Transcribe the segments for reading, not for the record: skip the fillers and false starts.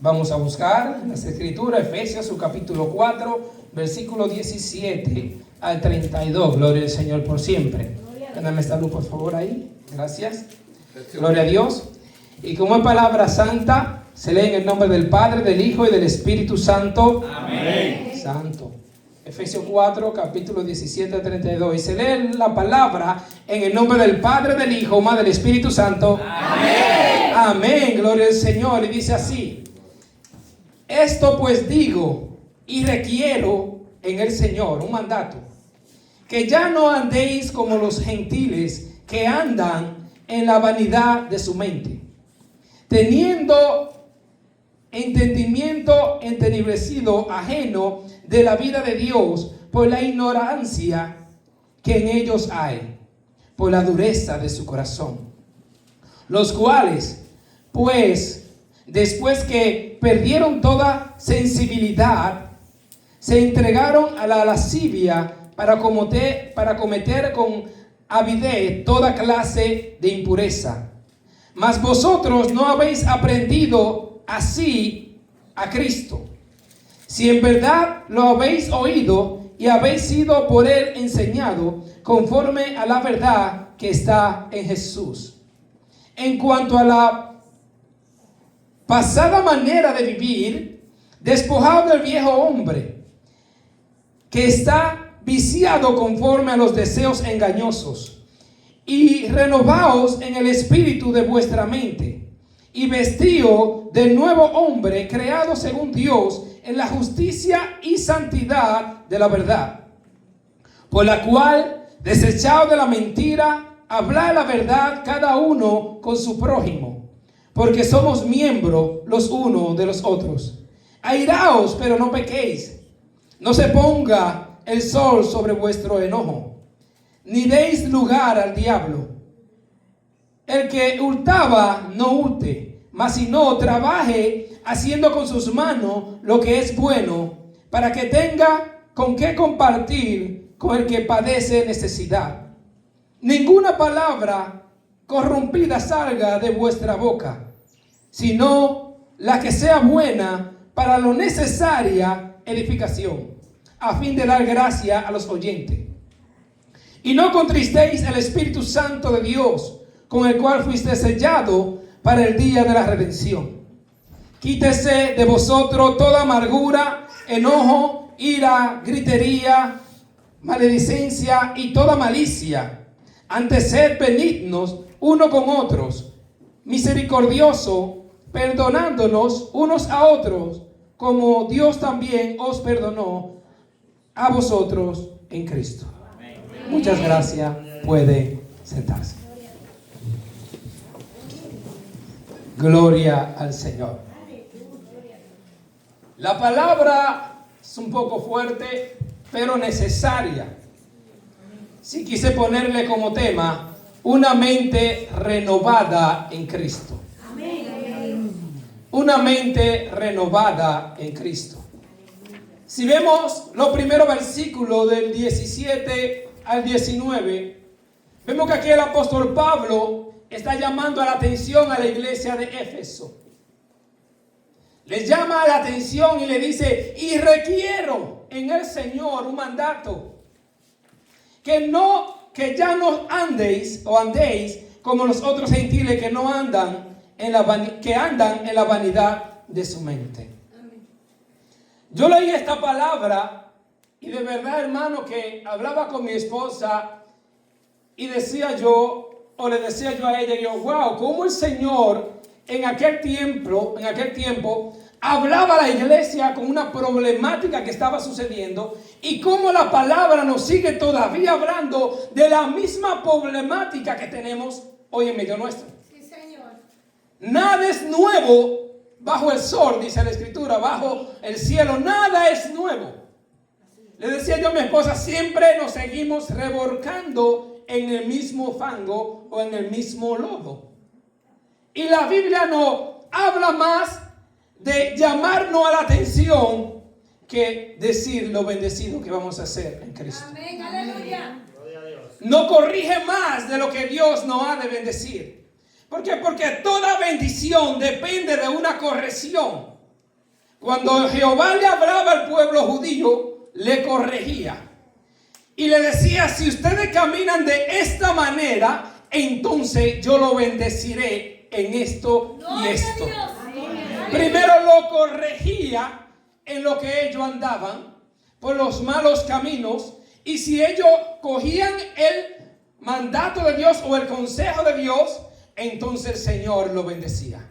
Vamos a buscar en las Escrituras, Efesios, su capítulo 4, versículo 17 al 32. Gloria al Señor por siempre. Dame esta luz, por favor, ahí. Gracias. Gloria a Dios. Y como es palabra santa, se lee en el nombre del Padre, del Hijo y del Espíritu Santo. Amén. Santo. Efesios 4, capítulo 17 al 32. Y se lee la palabra en el nombre del Padre, del Hijo, más del Espíritu Santo. Amén. Amén. Gloria al Señor. Y dice así: esto pues digo y requiero en el Señor, un mandato, que ya no andéis como los gentiles que andan en la vanidad de su mente, teniendo entendimiento entenebrecido, ajeno de la vida de Dios por la ignorancia que en ellos hay, por la dureza de su corazón, los cuales, pues, después que perdieron toda sensibilidad, se entregaron a la lascivia para cometer con avidez toda clase de impureza. Mas vosotros no habéis aprendido así a Cristo, si en verdad lo habéis oído y habéis sido por él enseñado conforme a la verdad que está en Jesús. En cuanto a la pasada manera de vivir, despojado del viejo hombre, que está viciado conforme a los deseos engañosos, y renovaos en el espíritu de vuestra mente, y vestíos del nuevo hombre, creado según Dios, en la justicia y santidad de la verdad, por la cual, desechado de la mentira, hablad la verdad cada uno con su prójimo, porque somos miembros los unos de los otros. Airaos, pero no pequéis. No se ponga el sol sobre vuestro enojo, ni deis lugar al diablo. El que hurtaba, no hurte, mas si no, trabaje haciendo con sus manos lo que es bueno, para que tenga con qué compartir con el que padece necesidad. Ninguna palabra corrompida salga de vuestra boca, sino la que sea buena para lo necesaria edificación, a fin de dar gracia a los oyentes. Y no contristéis el Espíritu Santo de Dios, con el cual fuiste sellado para el día de la redención. Quítese de vosotros toda amargura, enojo, ira, gritería, maledicencia y toda malicia. Antes sed benignos uno con otros, misericordioso, perdonándonos unos a otros, como Dios también os perdonó a vosotros en Cristo. Amén. Muchas gracias. Puede sentarse. Gloria al Señor. La palabra es un poco fuerte, pero necesaria. Si quise ponerle como tema una mente renovada en Cristo. Amén. Una mente renovada en Cristo. Si vemos los primeros versículos del 17 al 19, vemos que aquí el apóstol Pablo está llamando la atención a la iglesia de Éfeso. Les llama la atención y le dice: y requiero en el Señor un mandato, que ya no andéis como los otros gentiles que no andan que andan en la vanidad de su mente. Amén. Yo leí esta palabra y de verdad, hermano, que hablaba con mi esposa y le decía yo a ella, wow, cómo el Señor en aquel tiempo hablaba a la iglesia con una problemática que estaba sucediendo, y cómo la palabra nos sigue todavía hablando de la misma problemática que tenemos hoy en medio nuestro. Sí, Señor. Nada es nuevo bajo el sol, dice la Escritura, bajo el cielo, nada es nuevo. Le decía yo a mi esposa, siempre nos seguimos revolcando en el mismo fango o en el mismo lodo. Y la Biblia nos habla más de llamarnos a la atención que decir lo bendecido que vamos a hacer en Cristo. Amén, aleluya. No corrige más de lo que Dios nos ha de bendecir. ¿Por qué? Porque toda bendición depende de una corrección. cuando Jehová le hablaba al pueblo judío, le corregía. Y le decía, si ustedes caminan de esta manera, entonces yo lo bendeciré en esto y esto. Primero lo corregía en lo que ellos andaban, por los malos caminos. Y si ellos cogían el mandato de Dios o el consejo de Dios, entonces el Señor lo bendecía.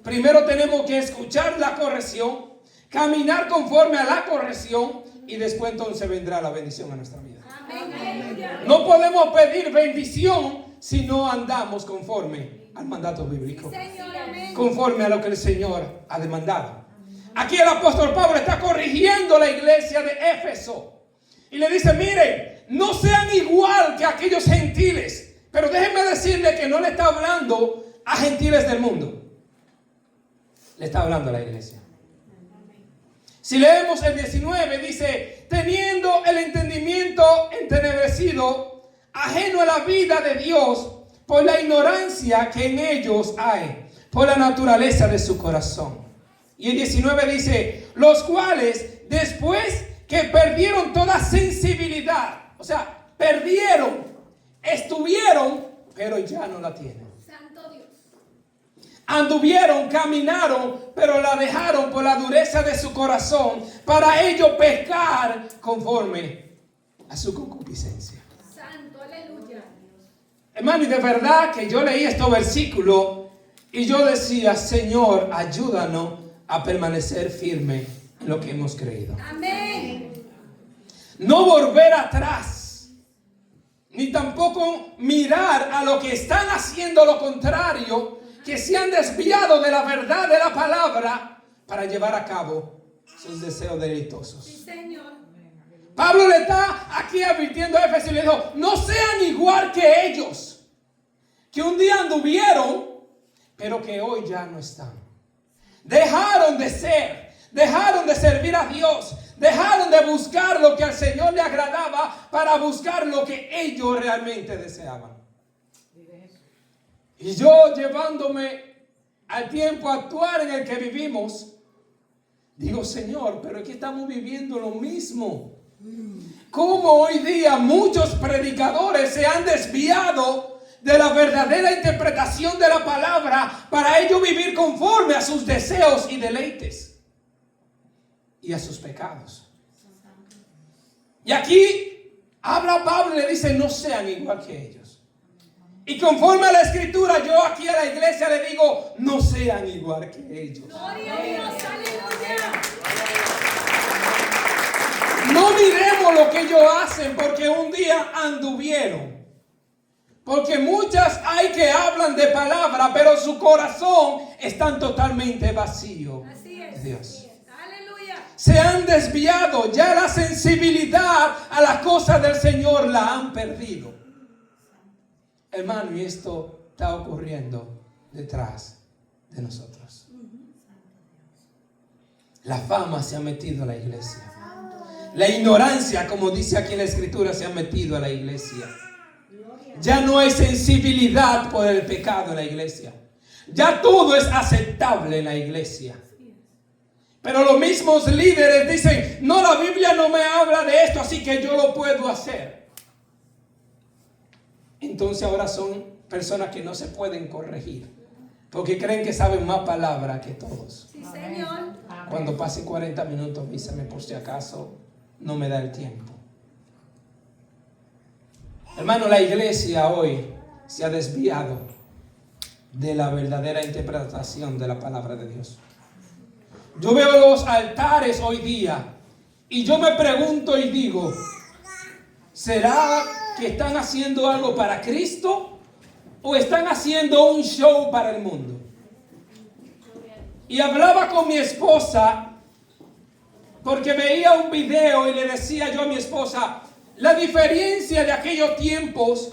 Primero tenemos que escuchar la corrección, caminar conforme a la corrección, y después entonces vendrá la bendición a nuestra vida. No podemos pedir bendición si no andamos conforme al mandato bíblico, conforme a lo que el Señor ha demandado. Aquí el apóstol Pablo está corrigiendo la iglesia de Éfeso y le dice, miren, no sean igual que aquellos gentiles. Pero déjenme decirle que no le está hablando a gentiles del mundo, le está hablando a la iglesia. Si leemos el 19, dice, teniendo el entendimiento entenebrecido, ajeno a la vida de Dios, por la ignorancia que en ellos hay, por la naturaleza de su corazón. Y el 19 dice, los cuales después que perdieron toda sensibilidad, o sea, perdieron, estuvieron, pero ya no la tienen. Anduvieron, caminaron, pero la dejaron por la dureza de su corazón, para ellos pecar conforme a su concupiscencia. Santo, aleluya. Hermano, y de verdad que yo leí estos versículos y yo decía, Señor, ayúdanos a permanecer firme en lo que hemos creído. Amén. No volver atrás, ni tampoco mirar a lo que están haciendo lo contrario, que se han desviado de la verdad de la palabra para llevar a cabo sus deseos deleitosos. Sí, Señor. Pablo le está aquí advirtiendo a Éfeso y le dijo, no sean igual que ellos, que un día anduvieron, pero que hoy ya no están. Dejaron de ser, dejaron de servir a Dios, dejaron de buscar lo que al Señor le agradaba para buscar lo que ellos realmente deseaban. Y yo, llevándome al tiempo actual en el que vivimos, digo, Señor, pero aquí estamos viviendo lo mismo. Como hoy día muchos predicadores se han desviado de la verdadera interpretación de la palabra para ellos vivir conforme a sus deseos y deleites y a sus pecados. Y aquí habla Pablo y le dice, no sean igual que ellos. Y conforme a la escritura, yo aquí a la iglesia le digo, no sean igual que ellos. Gloria a Dios, aleluya. No miremos lo que ellos hacen porque un día anduvieron. Porque muchas hay que hablan de palabra, pero su corazón están totalmente vacío de Dios. Aleluya. Se han desviado, ya la sensibilidad a las cosas del Señor la han perdido. Hermano, y esto está ocurriendo detrás de nosotros. La fama se ha metido a la iglesia. La ignorancia, como dice aquí en la escritura, se ha metido a la iglesia. Ya no hay sensibilidad por el pecado en la iglesia. Ya todo es aceptable en la iglesia. Pero los mismos líderes dicen, no, la Biblia no me habla de esto, así que yo lo puedo hacer. Entonces ahora son personas que no se pueden corregir, porque creen que saben más palabra que todos. Sí, Señor. Cuando pase 40 minutos, avísame por si acaso no me da el tiempo. Hermano, la iglesia hoy se ha desviado de la verdadera interpretación de la palabra de Dios. Yo veo los altares hoy día y yo me pregunto y digo, ¿será que están haciendo algo para Cristo o están haciendo un show para el mundo? Y hablaba con mi esposa porque veía un video y le decía yo a mi esposa la diferencia de aquellos tiempos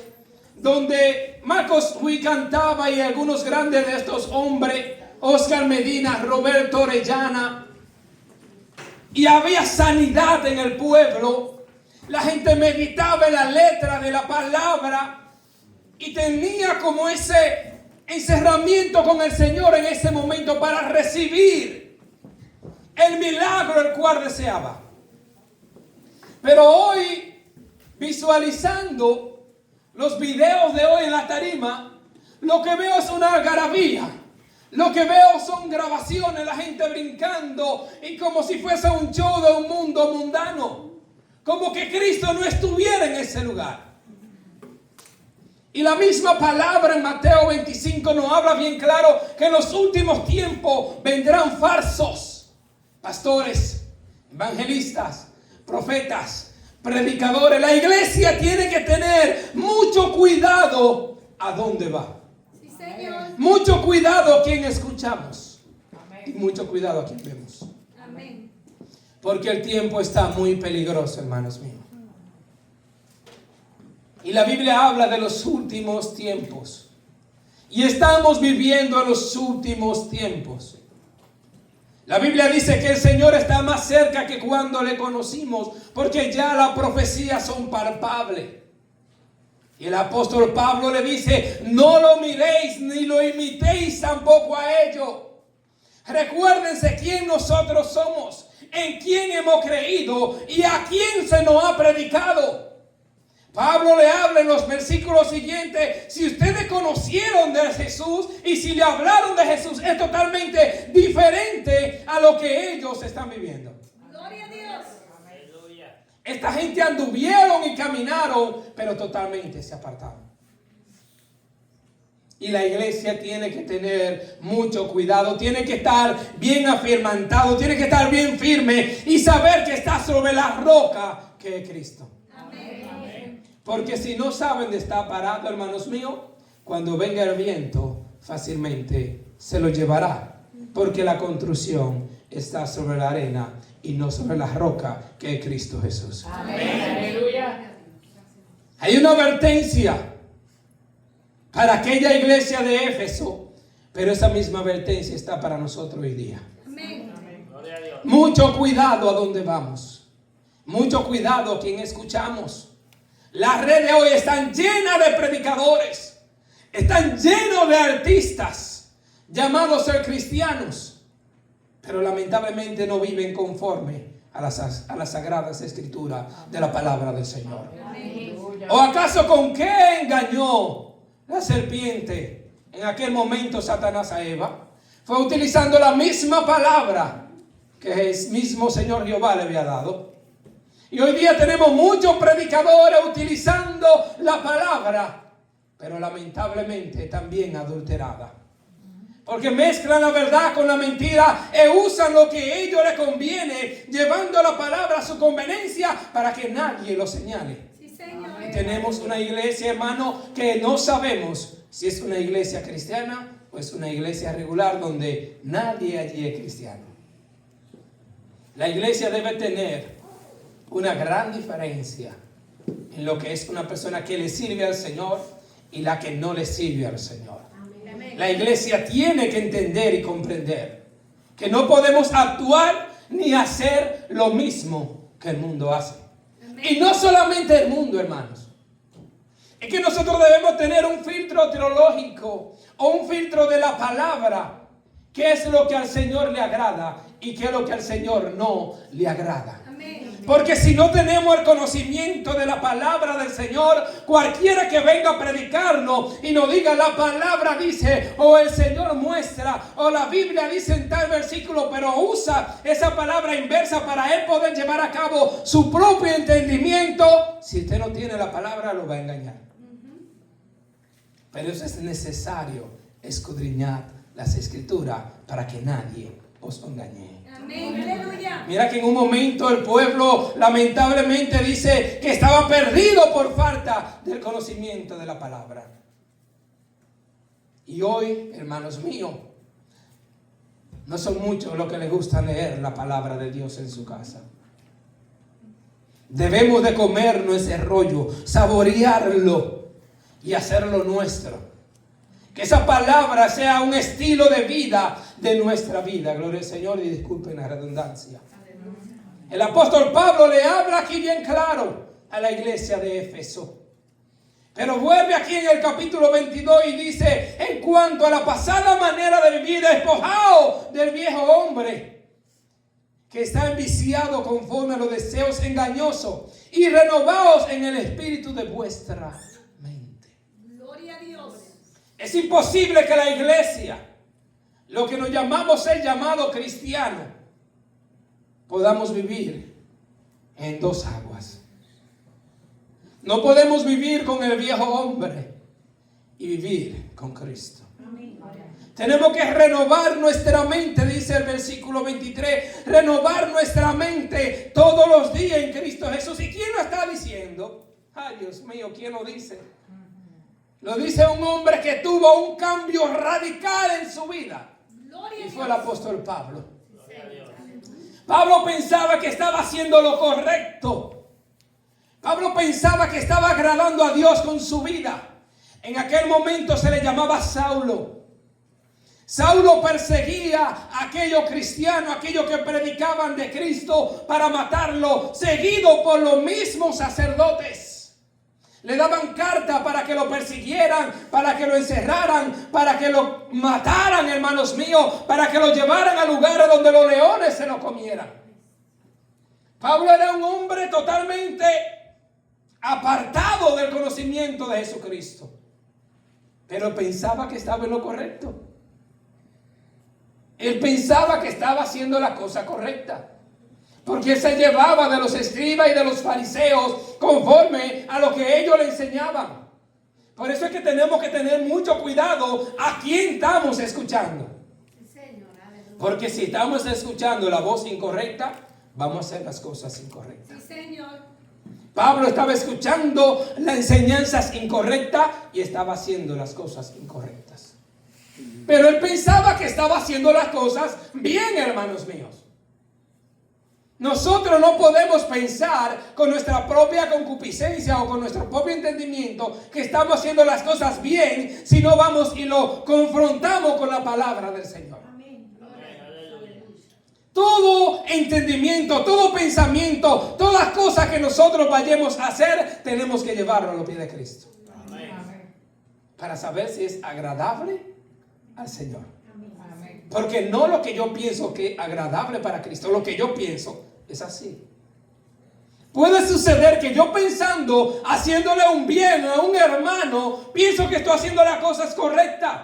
donde Marcos Witt cantaba y algunos grandes de estos hombres, Oscar Medina, Roberto Orellana, y había sanidad en el pueblo. La gente meditaba en la letra de la palabra y tenía como ese encerramiento con el Señor en ese momento para recibir el milagro el cual deseaba. Pero hoy, visualizando los videos de hoy en la tarima, lo que veo es una algarabía. Lo que veo son grabaciones, la gente brincando y como si fuese un show de un mundo mundano. Como que Cristo no estuviera en ese lugar. Y la misma palabra en Mateo 25 nos habla bien claro que en los últimos tiempos vendrán falsos pastores, evangelistas, profetas, predicadores. La iglesia tiene que tener mucho cuidado a dónde va. Sí, Señor. Mucho cuidado a quien escuchamos. Y mucho cuidado a quien vemos. Amén. Porque el tiempo está muy peligroso, hermanos míos. Y la Biblia habla de los últimos tiempos. Y estamos viviendo en los últimos tiempos. La Biblia dice que el Señor está más cerca que cuando le conocimos, porque ya las profecías son palpables. Y el apóstol Pablo le dice, no lo miréis ni lo imitéis tampoco a ello. Recuérdense quién nosotros somos, en quién hemos creído y a quién se nos ha predicado. Pablo le habla en los versículos siguientes, si ustedes conocieron de Jesús y si le hablaron de Jesús, es totalmente diferente a lo que ellos están viviendo. Gloria a Dios. Esta gente anduvieron y caminaron, pero totalmente se apartaron. Y la iglesia tiene que tener mucho cuidado, tiene que estar bien afirmantado, tiene que estar bien firme y saber que está sobre la roca que es Cristo. Amén. Porque si no saben de estar parado, hermanos míos, cuando venga el viento, fácilmente se lo llevará. Porque la construcción está sobre la arena y no sobre la roca que es Cristo Jesús. Amén. Aleluya. Hay una advertencia para aquella iglesia de Éfeso, pero esa misma advertencia está para nosotros hoy día. Amén. Gloria a Dios. Mucho cuidado a dónde vamos. Mucho cuidado a quien escuchamos. Las redes hoy están llenas de predicadores. Están llenos de artistas llamados a ser cristianos. Pero lamentablemente no viven conforme a las sagradas escrituras de la palabra del Señor. ¿O acaso con qué engañó la serpiente en aquel momento Satanás a Eva? Fue utilizando la misma palabra que el mismo Señor Jehová le había dado. Y hoy día tenemos muchos predicadores utilizando la palabra, pero lamentablemente también adulterada. Porque mezclan la verdad con la mentira e usan lo que a ellos les conviene, llevando la palabra a su conveniencia para que nadie lo señale. Sí, Señor. Y tenemos una iglesia, hermano, que no sabemos si es una iglesia cristiana o es una iglesia regular donde nadie allí es cristiano. La iglesia debe tener una gran diferencia en lo que es una persona que le sirve al Señor y la que no le sirve al Señor. Amén. La iglesia tiene que entender y comprender que no podemos actuar ni hacer lo mismo que el mundo hace. Amén. Y no solamente el mundo, hermanos. Es que nosotros debemos tener un filtro teológico o un filtro de la palabra. ¿Qué es lo que al Señor le agrada y qué es lo que al Señor no le agrada? Amén. Porque si no tenemos el conocimiento de la palabra del Señor, cualquiera que venga a predicarnos y nos diga la palabra dice, o el Señor muestra, o la Biblia dice en tal versículo, pero usa esa palabra inversa para él poder llevar a cabo su propio entendimiento. Si usted no tiene la palabra, lo va a engañar. Pero eso es necesario, escudriñar las escrituras para que nadie os engañe. Amén. Aleluya. Mira que en un momento el pueblo lamentablemente dice que estaba perdido por falta del conocimiento de la palabra. Y hoy, hermanos míos, no son muchos los que les gusta leer la palabra de Dios en su casa. Debemos de comernos ese rollo, saborearlo y hacerlo nuestro. Que esa palabra sea un estilo de vida de nuestra vida. Gloria al Señor y disculpen la redundancia. El apóstol Pablo le habla aquí bien claro a la iglesia de Éfeso. Pero vuelve aquí en el capítulo 22 y dice, en cuanto a la pasada manera de vivir, despojado del viejo hombre, que está enviciado conforme a los deseos engañosos, y renovaos en el espíritu de vuestra mente. Gloria a Dios. Es imposible que la iglesia, lo que nos llamamos ser llamado cristiano, podamos vivir en dos aguas. No podemos vivir con el viejo hombre y vivir con Cristo. Tenemos que renovar nuestra mente, dice el versículo 23. Renovar nuestra mente todos los días en Cristo Jesús. ¿Y quién lo está diciendo? Ay, Dios mío, ¿quién lo dice? Lo dice un hombre que tuvo un cambio radical en su vida. Gloria a Y fue el Dios. apóstol Pablo. Pablo pensaba que estaba haciendo lo correcto. Pablo pensaba que estaba agradando a Dios con su vida. En aquel momento se le llamaba Saulo. Saulo perseguía a aquellos cristianos, aquellos que predicaban de Cristo, para matarlo, seguido por los mismos sacerdotes. Le daban carta para que lo persiguieran, para que lo encerraran, para que lo mataran, hermanos míos, para que lo llevaran a lugares donde los leones se lo comieran. Pablo era un hombre totalmente apartado del conocimiento de Jesucristo, pero pensaba que estaba en lo correcto. Él pensaba que estaba haciendo la cosa correcta, porque él se llevaba de los escribas y de los fariseos conforme a lo que ellos le enseñaban. Por eso es que tenemos que tener mucho cuidado a quién estamos escuchando. Porque si estamos escuchando la voz incorrecta, vamos a hacer las cosas incorrectas. Sí, Señor. Pablo estaba escuchando las enseñanzas incorrectas y estaba haciendo las cosas incorrectas. Pero él pensaba que estaba haciendo las cosas bien, hermanos míos. Nosotros no podemos pensar con nuestra propia concupiscencia o con nuestro propio entendimiento que estamos haciendo las cosas bien si no vamos y lo confrontamos con la palabra del Señor. Todo entendimiento, todo pensamiento, todas cosas que nosotros vayamos a hacer, tenemos que llevarlo a los pies de Cristo. Para saber si es agradable al Señor. Porque no lo que yo pienso que es agradable para Cristo, lo que yo pienso es así. Puede suceder que yo pensando, haciéndole un bien a un hermano, pienso que estoy haciendo las cosas correctas,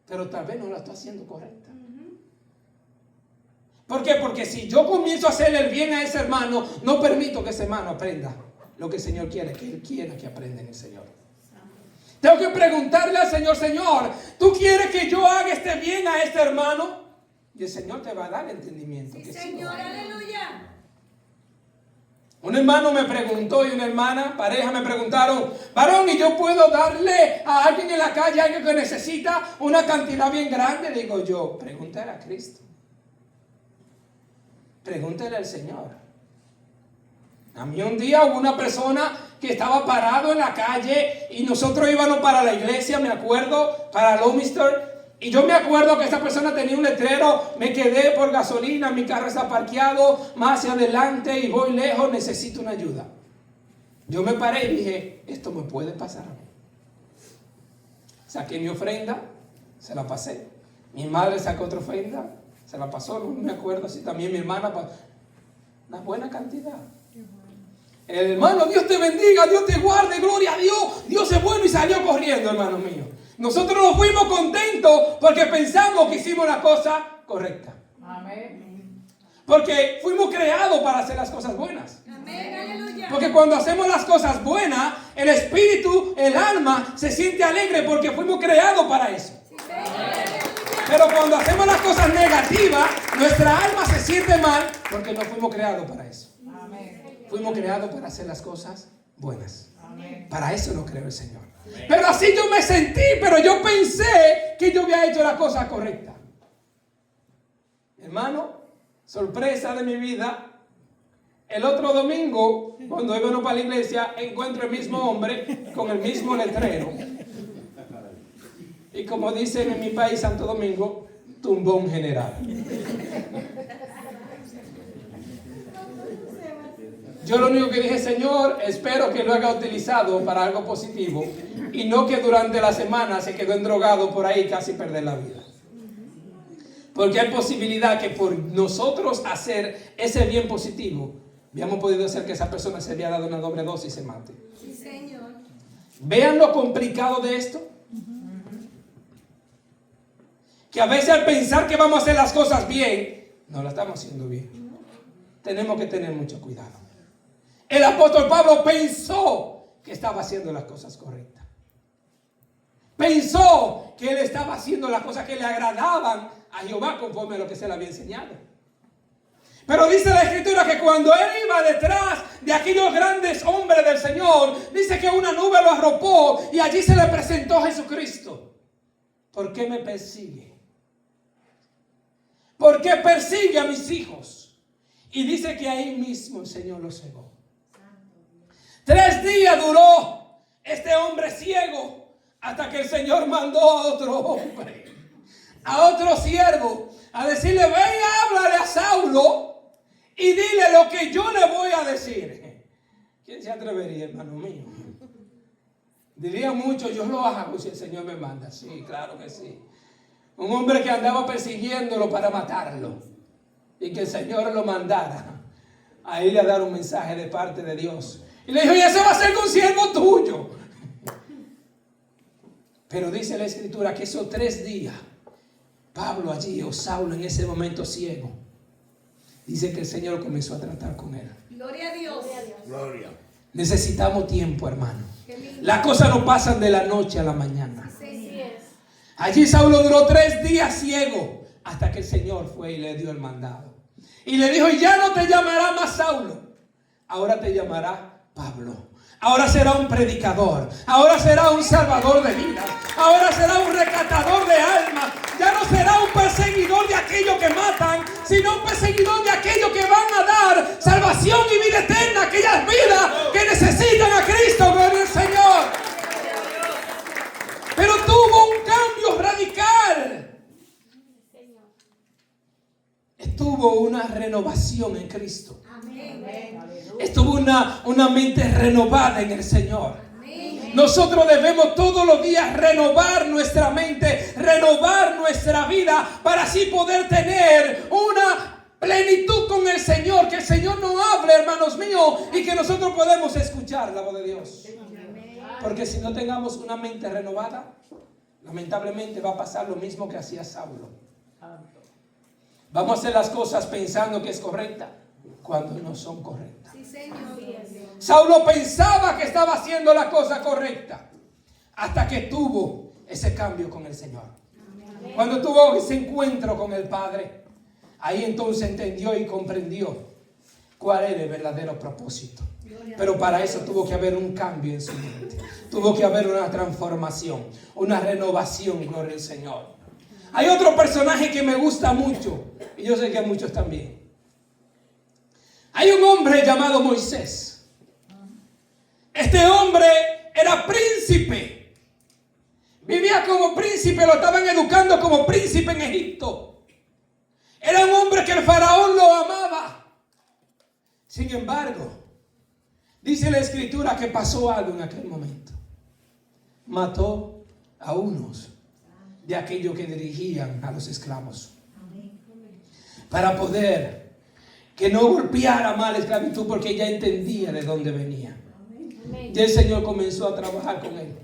pero tal vez no la estoy haciendo correcta. ¿Por qué? Porque si yo comienzo a hacer el bien a ese hermano, no permito que ese hermano aprenda lo que el Señor quiere, que él quiera que aprenda en el Señor. Tengo que preguntarle al Señor: Señor, ¿tú quieres que yo haga este bien a este hermano? Y el Señor te va a dar entendimiento. Sí, que Señor, sí. aleluya. Un hermano me preguntó y una hermana, pareja, me preguntaron: varón, ¿y yo puedo darle a alguien en la calle, a alguien que necesita una cantidad bien grande? Digo yo: pregúntale a Cristo. Pregúntale al Señor. A mí un día hubo una persona que estaba parado en la calle y nosotros íbamos para la iglesia, me acuerdo, para Lomister. Y yo me acuerdo que esa persona tenía un letrero: me quedé por gasolina, mi carro está parqueado más hacia adelante y voy lejos, necesito una ayuda. Yo me paré y dije: esto me puede pasar a mí. Saqué mi ofrenda, se la pasé. Mi madre sacó otra ofrenda, se la pasó, no me acuerdo si también mi hermana, una buena cantidad. El hermano: Dios te bendiga, Dios te guarde, gloria a Dios, Dios es bueno, y salió corriendo, hermano mío. Nosotros nos fuimos contentos porque pensamos que hicimos la cosa correcta. Amén. Porque fuimos creados para hacer las cosas buenas. Amén, aleluya. Porque cuando hacemos las cosas buenas, el espíritu, el alma se siente alegre porque fuimos creados para eso. Sí, Señor, aleluya. Pero cuando hacemos las cosas negativas, nuestra alma se siente mal porque no fuimos creados para eso. Amén. Fuimos creados para hacer las cosas buenas. Amén. Para eso nos creó el Señor. Pero así yo me sentí, pero yo pensé que yo había hecho la cosa correcta. Hermano, sorpresa de mi vida. El otro domingo, cuando íbamos para la iglesia, encuentro el mismo hombre con el mismo letrero. Y como dicen en mi país, Santo Domingo, tumbón general. Yo lo único que dije: Señor, espero que lo haya utilizado para algo positivo y no que durante la semana se quedó endrogado por ahí y casi perder la vida. Porque hay posibilidad que por nosotros hacer ese bien positivo, habíamos podido hacer que esa persona se había dado una doble dosis y se mate. Sí, Señor. Vean lo complicado de esto. Que a veces al pensar que vamos a hacer las cosas bien, no las estamos haciendo bien. Tenemos que tener mucho cuidado. El apóstol Pablo pensó que estaba haciendo las cosas correctas. Pensó que él estaba haciendo las cosas que le agradaban a Jehová conforme a lo que se le había enseñado. Pero dice la Escritura que cuando él iba detrás de aquellos grandes hombres del Señor, dice que una nube lo arropó y allí se le presentó Jesucristo. ¿Por qué me persigue? ¿Por qué persigue a mis hijos? Y dice que ahí mismo el Señor lo cegó. 3 días duró este hombre ciego hasta que el Señor mandó a otro hombre, a otro siervo, a decirle: ve y háblale a Saulo y dile lo que yo le voy a decir. ¿Quién se atrevería, hermano mío? Diría mucho: yo lo hago si el Señor me manda. Sí, claro que sí. Un hombre que andaba persiguiéndolo para matarlo y que el Señor lo mandara a irle a dar un mensaje de parte de Dios. Y le dijo: y ese va a ser un siervo tuyo. Pero dice la Escritura que esos 3 días, Pablo allí, o Saulo en ese momento ciego, dice que el Señor comenzó a tratar con él. Gloria a Dios. Gloria. Necesitamos tiempo, hermano. Qué lindo. Las cosas no pasan de la noche a la mañana. Sí, es. Allí Saulo duró 3 días ciego hasta que el Señor fue y le dio el mandado. Y le dijo: y ya no te llamará más Saulo, ahora te llamará Pablo. Ahora será un predicador, ahora será un salvador de vidas, ahora será un rescatador de almas. Ya no será un perseguidor de aquellos que matan, sino un perseguidor de aquellos que van a dar salvación y vida eterna a aquellas vidas que necesitan a Cristo. Gloria al Señor. Pero tuvo un cambio radical. Estuvo una renovación en Cristo. Estuvo una mente renovada en el Señor. Nosotros debemos todos los días renovar nuestra mente, renovar nuestra vida, para así poder tener una plenitud con el Señor. Que el Señor nos hable, hermanos míos, y que nosotros podamos escuchar la voz de Dios. Porque si no tengamos una mente renovada, lamentablemente va a pasar lo mismo que hacía Saulo. Vamos a hacer las cosas pensando que es correcta cuando no son correctas. Sí, Señor. Saulo pensaba que estaba haciendo la cosa correcta hasta que tuvo ese cambio con el Señor. Cuando tuvo ese encuentro con el Padre, ahí entonces entendió y comprendió cuál era el verdadero propósito. Pero para eso tuvo que haber un cambio en su mente. Tuvo que haber una transformación, una renovación, gloria al Señor. Hay otro personaje que me gusta mucho, y yo sé que a muchos también. Hay un hombre llamado Moisés. Este hombre era príncipe. Vivía como príncipe, lo estaban educando como príncipe en Egipto. Era un hombre que el faraón lo amaba. Sin embargo, dice la Escritura que pasó algo en aquel momento. Mató a unos de aquellos que dirigían a los esclavos, para poder que no golpeara más la esclavitud, porque ella entendía de dónde venía. Y el Señor comenzó a trabajar con él.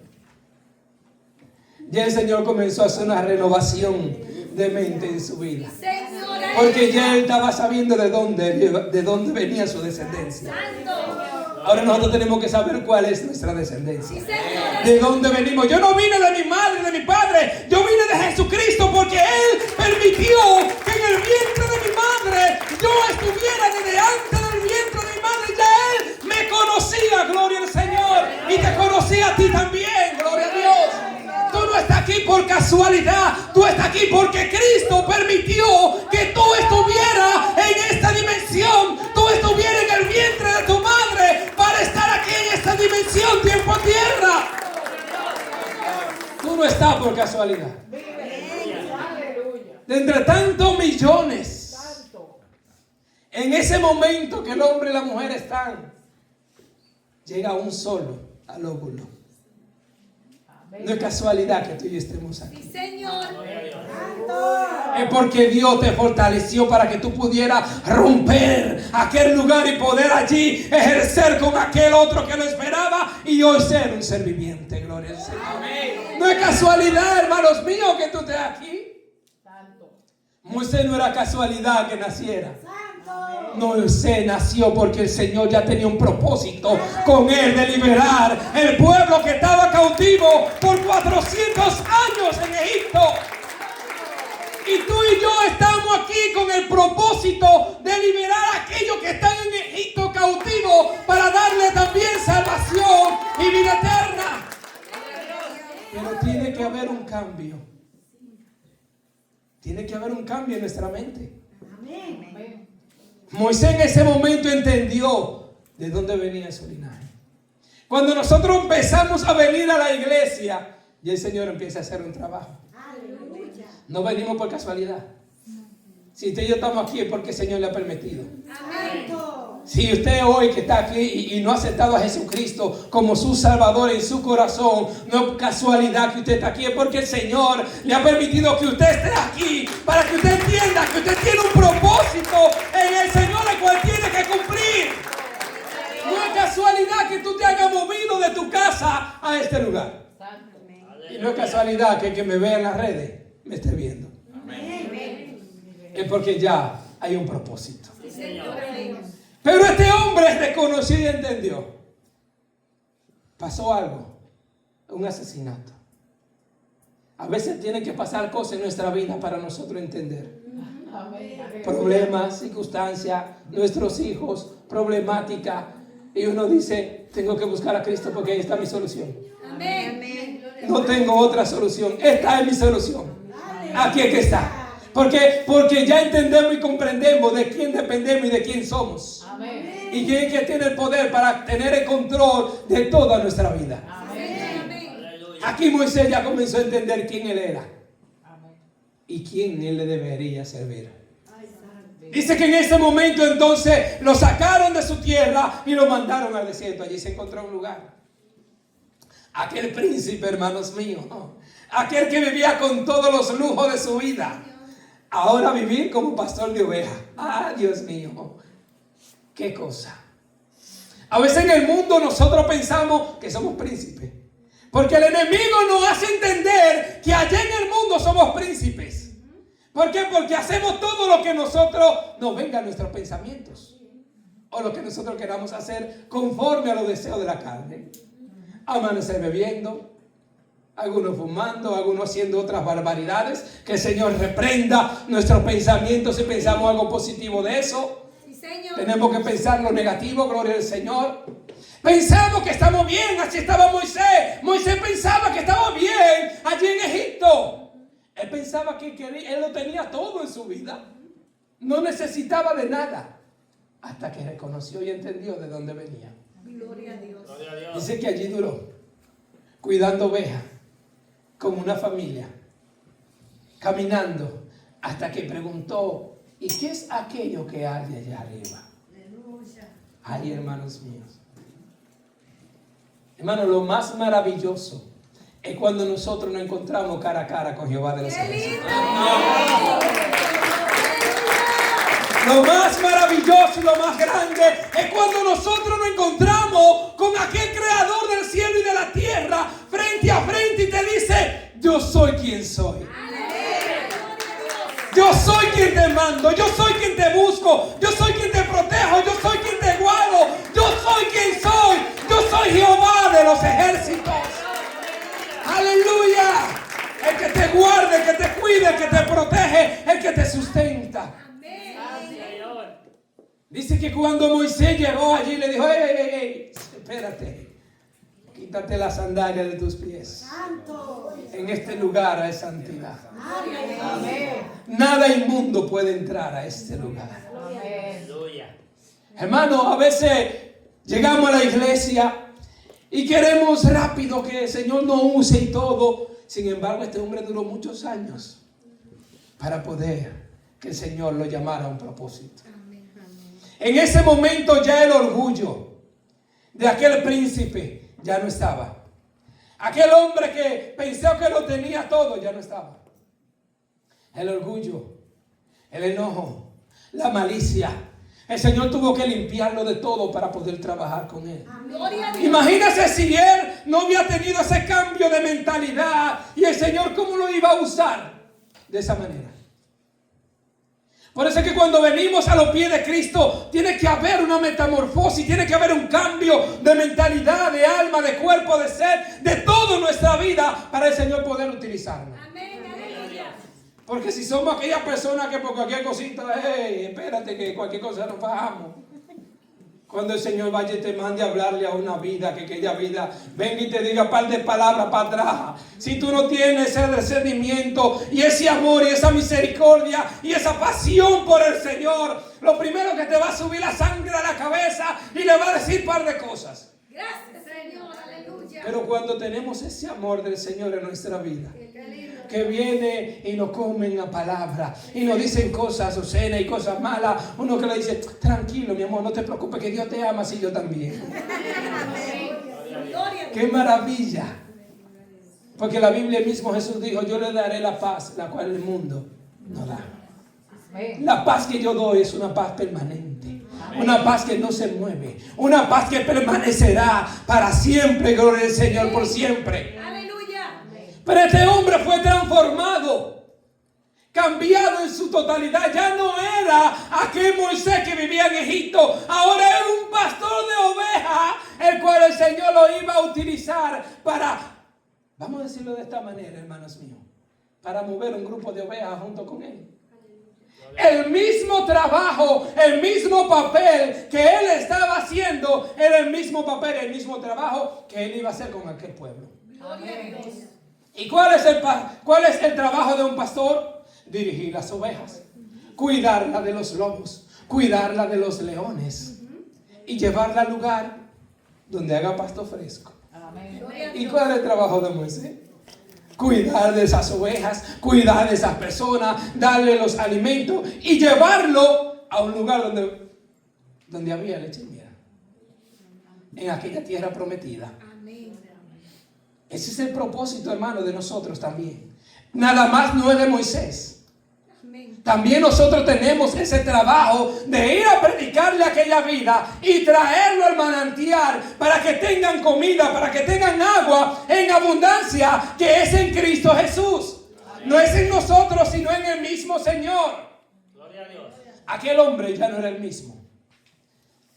Y el Señor comenzó a hacer una renovación de mente en su vida, porque ya él estaba sabiendo de dónde venía su descendencia. Ahora nosotros tenemos que saber cuál es nuestra descendencia. ¿De dónde venimos? Yo no vine de mi madre, de mi padre. Yo vine de Jesucristo, porque Él permitió que en el vientre de mi madre yo estuviera desde antes del vientre de mi madre. Ya Él me conocía, gloria al Señor. Y te conocía a ti también, gloria a Dios. Tú no estás aquí por casualidad. Tú estás aquí porque Cristo permitió que tú estuvieras en esta dimensión. Tú estuvieras en el vientre de tu madre para estar aquí en esta dimensión, tiempo tierra. Tú no estás por casualidad. De entre tantos millones, en ese momento que el hombre y la mujer están, llega un solo al óvulo. No es casualidad que tú y yo estemos aquí. Sí, Señor. Es porque Dios te fortaleció para que tú pudieras romper aquel lugar y poder allí ejercer con aquel otro que lo esperaba y hoy ser un ser viviente. Gloria al Señor. No es casualidad, hermanos míos, que tú estés aquí. Moisés no era casualidad que naciera. Moisés nació porque el Señor ya tenía un propósito con él de liberar el pueblo que estaba cautivo por 400 años en Egipto. Y tú y yo estamos aquí con el propósito de liberar a aquellos que están en Egipto cautivos para darle también salvación y vida eterna. Pero tiene que haber un cambio. Tiene que haber un cambio en nuestra mente. Moisés en ese momento entendió de dónde venía su linaje. Cuando nosotros empezamos a venir a la iglesia, ya el Señor empieza a hacer un trabajo. No venimos por casualidad. Si usted y yo estamos aquí es porque el Señor le ha permitido. Si usted hoy que está aquí y no ha aceptado a Jesucristo como su Salvador en su corazón, no es casualidad que usted está aquí, es porque el Señor le ha permitido que usted esté aquí para que usted entienda que usted tiene un propósito en el Señor el cual tiene que cumplir. No es casualidad que tú te hayas movido de tu casa a este lugar. Y no es casualidad que el que me vea en las redes me esté viendo. Es porque ya hay un propósito. Pero este hombre reconoció y entendió. Pasó algo, un asesinato. A veces tienen que pasar cosas en nuestra vida para nosotros entender. Problemas, circunstancias, nuestros hijos, problemática. Y uno dice, tengo que buscar a Cristo porque ahí está mi solución. No tengo otra solución. Esta es mi solución. Aquí es que está. Porque ya entendemos y comprendemos de quién dependemos y de quién somos. Amén. Y quién es que tiene el poder para tener el control de toda nuestra vida. Amén. Aquí Moisés ya comenzó a entender quién él era. Amén. Y quién él le debería servir. Dice que en ese momento entonces lo sacaron de su tierra y lo mandaron al desierto. Allí se encontró un lugar. Aquel príncipe, hermanos míos, ¿no? Aquel que vivía con todos los lujos de su vida, ahora vivir como pastor de ovejas. Ah, Dios mío, qué cosa. A veces en el mundo nosotros pensamos que somos príncipes, porque el enemigo nos hace entender que allá en el mundo somos príncipes. ¿Por qué? Porque hacemos todo lo que nosotros nos venga a nuestros pensamientos, o lo que nosotros queramos hacer conforme a los deseos de la carne. Amanecer bebiendo, algunos fumando, algunos haciendo otras barbaridades. Que el Señor reprenda nuestros pensamientos si pensamos algo positivo de eso. Sí, Señor. Tenemos que pensar lo negativo, gloria al Señor. Pensamos que estamos bien, así estaba Moisés. Moisés pensaba que estaba bien allí en Egipto. Él pensaba que él lo tenía todo en su vida. No necesitaba de nada. Hasta que reconoció y entendió de dónde venía. Gloria a Dios. Dice que allí duró, cuidando ovejas, como una familia, caminando, hasta que preguntó, ¿y qué es aquello que hay allá arriba? Ay, hermanos míos. Hermanos, lo más maravilloso es cuando nosotros nos encontramos cara a cara con Jehová de los ejércitos. Lo más maravilloso y lo más grande es cuando nosotros nos encontramos con aquel creador del cielo y de la tierra frente a frente y te dice, yo soy quien soy. Yo soy quien te mando, yo soy quien te busco, yo soy quien te protejo, yo soy quien te guardo, yo soy quien soy, yo soy Jehová de los ejércitos. Aleluya. El que te guarda, el que te cuida, el que te protege, el que te sustenta. Dice que cuando Moisés llegó allí le dijo, hey, espérate, quítate la sandalia de tus pies. En este lugar hay santidad. Amén. Nada inmundo puede entrar a este lugar. Aleluya. Hermano, a veces llegamos a la iglesia y queremos rápido que el Señor nos use y todo. Sin embargo, este hombre duró muchos años para poder que el Señor lo llamara a un propósito. En ese momento ya el orgullo de aquel príncipe ya no estaba. Aquel hombre que pensó que lo tenía todo, ya no estaba. El orgullo, el enojo, la malicia. El Señor tuvo que limpiarlo de todo para poder trabajar con él. Gloria a Dios. Imagínese si él no había tenido ese cambio de mentalidad y el Señor cómo lo iba a usar de esa manera. Por eso es que cuando venimos a los pies de Cristo tiene que haber una metamorfosis, tiene que haber un cambio de mentalidad, de alma, de cuerpo, de ser, de toda nuestra vida para el Señor poder utilizarnos. Amén. Aleluya. Porque si somos aquellas personas que por cualquier cosita, hey, espérate que cualquier cosa nos bajamos. Cuando el Señor vaya y te mande a hablarle a una vida, que aquella vida venga y te diga un par de palabras para atrás. Si tú no tienes ese discernimiento y ese amor y esa misericordia y esa pasión por el Señor, lo primero que te va a subir la sangre a la cabeza y le va a decir un par de cosas. Gracias, Señor. Aleluya. Pero cuando tenemos ese amor del Señor en nuestra vida, que viene y nos comen la palabra y nos dicen cosas obscenas y cosas malas, uno que le dice, tranquilo mi amor, no te preocupes que Dios te ama, y yo también. ¡Qué maravilla! Porque la Biblia mismo Jesús dijo, yo le daré la paz, la cual el mundo no da. La paz que yo doy es una paz permanente, una paz que no se mueve, una paz que permanecerá para siempre, gloria al Señor, por siempre. Aleluya. Pero este hombre fue transformado, cambiado en su totalidad. Ya no era aquel Moisés que vivía en Egipto. Ahora era un pastor de ovejas, el cual el Señor lo iba a utilizar para, vamos a decirlo de esta manera, hermanos míos, para mover un grupo de ovejas junto con él. El mismo trabajo, el mismo papel que él estaba haciendo, era el mismo papel, el mismo trabajo que él iba a hacer con aquel pueblo. Gloria a Dios. ¿Y cuál es el trabajo de un pastor? Dirigir las ovejas, cuidarla de los lobos, cuidarla de los leones y llevarla al lugar donde haga pasto fresco. Amén. ¿Y cuál es el trabajo de Moisés? Cuidar de esas ovejas, cuidar de esas personas, darle los alimentos y llevarlo a un lugar donde había leche y miel, en aquella tierra prometida. Amén. Ese es el propósito, hermano, de nosotros también. Nada más no es de Moisés. Amén. También nosotros tenemos ese trabajo de ir a predicarle aquella vida y traerlo al manantial para que tengan comida, para que tengan agua en abundancia, que es en Cristo Jesús. No es en nosotros, sino en el mismo Señor. Gloria a Dios. Aquel hombre ya no era el mismo.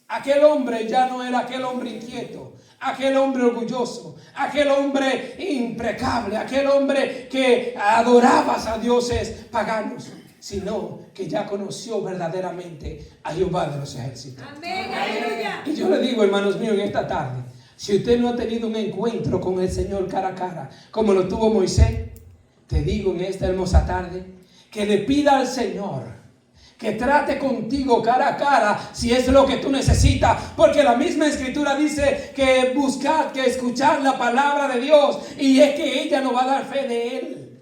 Aquel hombre ya no era aquel hombre inquieto, aquel hombre orgulloso, aquel hombre impecable, aquel hombre que adoraba a dioses paganos, sino que ya conoció verdaderamente a Jehová de los ejércitos. Amén. Aleluya. Y yo le digo, hermanos míos, en esta tarde, si usted no ha tenido un encuentro con el Señor cara a cara, como lo tuvo Moisés, te digo en esta hermosa tarde, que le pida al Señor que trate contigo cara a cara si es lo que tú necesitas, porque la misma escritura dice que buscad, que escuchar la palabra de Dios, y es que ella nos va a dar fe de Él.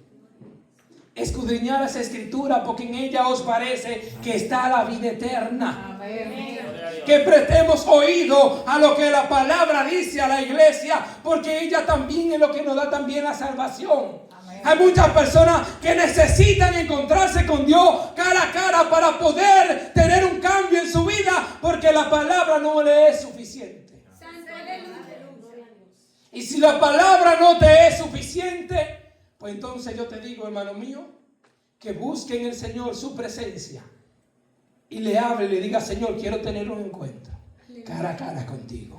Escudriñar esa escritura, porque en ella os parece que está la vida eterna. Amén. Que prestemos oído a lo que la palabra dice a la iglesia, porque ella también es lo que nos da también la salvación. Hay muchas personas que necesitan encontrarse con Dios cara a cara para poder tener un cambio en su vida, porque la palabra no le es suficiente. Santo, aleluya. Y si la palabra no te es suficiente, pues entonces yo te digo, hermano mío, que busque en el Señor su presencia y le hable y le diga, Señor, quiero tener un encuentro cara a cara contigo.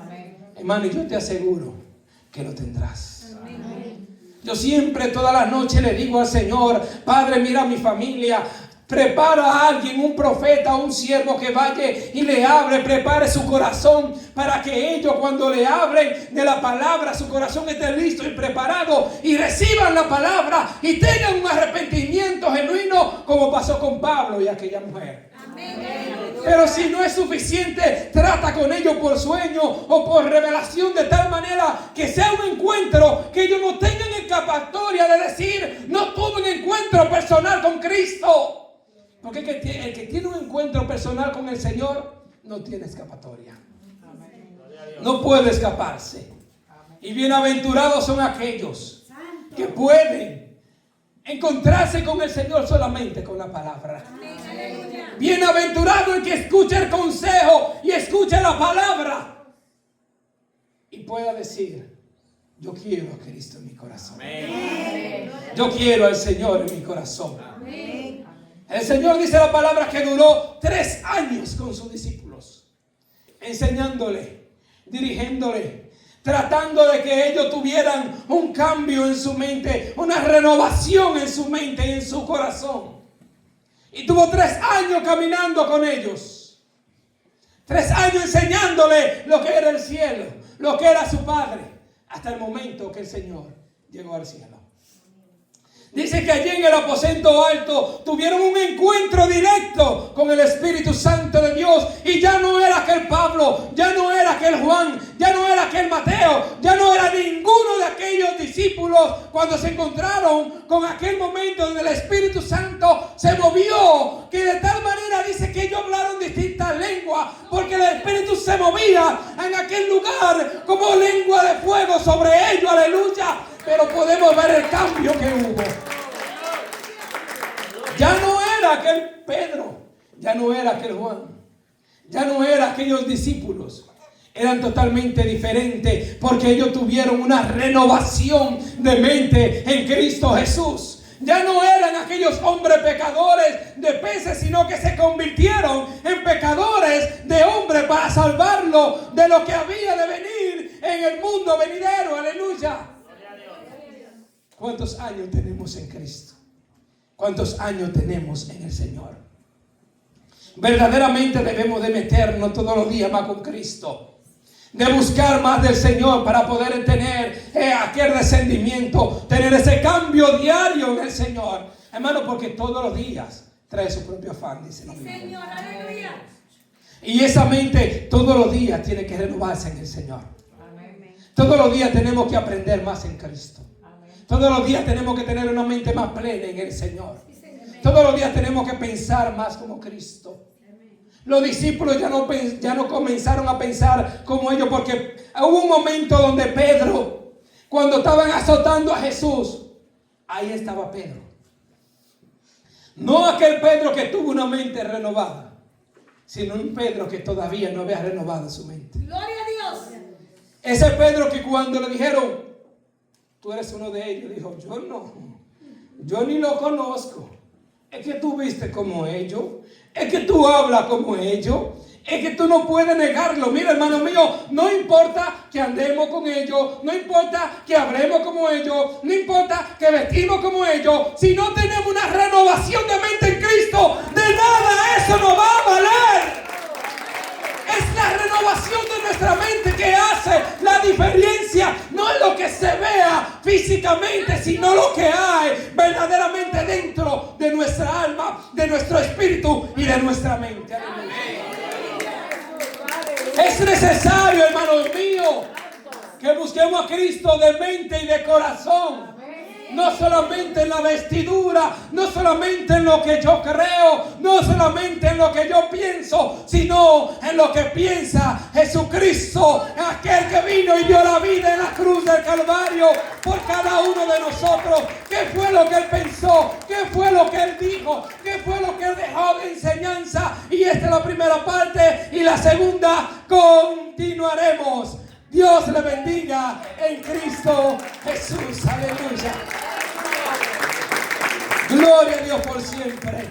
Amén. Hermano, y yo te aseguro que lo tendrás. Amén. Yo siempre, todas las noches le digo al Señor, Padre, mira a mi familia, prepara a alguien, un profeta, un siervo que vaya y le hable, prepare su corazón para que ellos cuando le hablen de la palabra, su corazón esté listo y preparado y reciban la palabra y tengan un arrepentimiento genuino como pasó con Pablo y aquella mujer. Amén. Pero si no es suficiente, trata con ellos por sueño o por revelación, de tal manera que sea un encuentro que ellos no tengan escapatoria de decir, no tuve un encuentro personal con Cristo. Porque el que tiene un encuentro personal con el Señor no tiene escapatoria. No puede escaparse. Y bienaventurados son aquellos que pueden encontrarse con el Señor solamente con la palabra. Bienaventurado el que escuche el consejo y escuche la palabra y pueda decir: yo quiero a Cristo en mi corazón. Yo quiero al Señor en mi corazón. El Señor, dice la palabra, que duró 3 años con sus discípulos, enseñándole, dirigiéndole, tratando de que ellos tuvieran un cambio en su mente, una renovación en su mente y en su corazón. Y tuvo 3 años caminando con ellos. 3 años enseñándole lo que era el cielo, lo que era su Padre, hasta el momento que el Señor llegó al cielo. Dice que allí en el aposento alto tuvieron un encuentro directo con el Espíritu Santo de Dios. Y ya no era aquel Pablo, ya no era aquel Juan, ya no era aquel Mateo, ya no era ninguno de aquellos discípulos cuando se encontraron con aquel momento donde el Espíritu Santo se movió, que de tal manera dice que ellos hablaron distintas lenguas, porque el Espíritu se movía en aquel lugar como lengua de fuego sobre ellos. Aleluya. Pero podemos ver el cambio que hubo. Ya no era aquel Pedro, ya no era aquel Juan, ya no era aquellos discípulos. Eran totalmente diferentes porque ellos tuvieron una renovación de mente en Cristo Jesús. Ya no eran aquellos hombres pecadores de peces, sino que se convirtieron en pecadores de hombres para salvarlo de lo que había de venir en el mundo venidero. Aleluya. ¿Cuántos años tenemos en Cristo? ¿Cuántos años tenemos en el Señor? Verdaderamente debemos de meternos todos los días más con Cristo, de buscar más del Señor para poder tener aquel descendimiento, tener ese cambio diario en el Señor, hermano, porque todos los días trae su propio afán, dice la Biblia. Señor, aleluya. Y esa mente todos los días tiene que renovarse en el Señor. Todos los días tenemos que aprender más en Cristo. Todos los días tenemos que tener una mente más plena en el Señor. Todos los días tenemos que pensar más como Cristo. Los discípulos ya no comenzaron a pensar como ellos, porque hubo un momento donde Pedro, cuando estaban azotando a Jesús, ahí estaba Pedro. No aquel Pedro que tuvo una mente renovada, sino un Pedro que todavía no había renovado su mente. Gloria a Dios. Ese Pedro que cuando le dijeron: tú eres uno de ellos, dijo: yo no, yo ni lo conozco. Es que tú viste como ellos, es que tú hablas como ellos, es que tú no puedes negarlo. Mira, hermano mío, no importa que andemos con ellos, no importa que hablemos como ellos, no importa que vestimos como ellos, si no tenemos una renovación de mente en Cristo, de nada eso nos va a valer. Es la renovación de nuestra mente que hace la diferencia. No es lo que se vea físicamente, sino lo que hay verdaderamente dentro de nuestra alma, de nuestro espíritu y de nuestra mente. Es necesario, hermanos míos, que busquemos a Cristo de mente y de corazón. No solamente en la vestidura, no solamente en lo que yo creo, no solamente en lo que yo pienso, sino en lo que piensa Jesucristo, aquel que vino y dio la vida en la cruz del Calvario por cada uno de nosotros. ¿Qué fue lo que Él pensó? ¿Qué fue lo que Él dijo? ¿Qué fue lo que Él dejó de enseñanza? Y esta es la primera parte, y la segunda continuaremos. Dios le bendiga en Cristo Jesús. Aleluya. Gloria a Dios por siempre.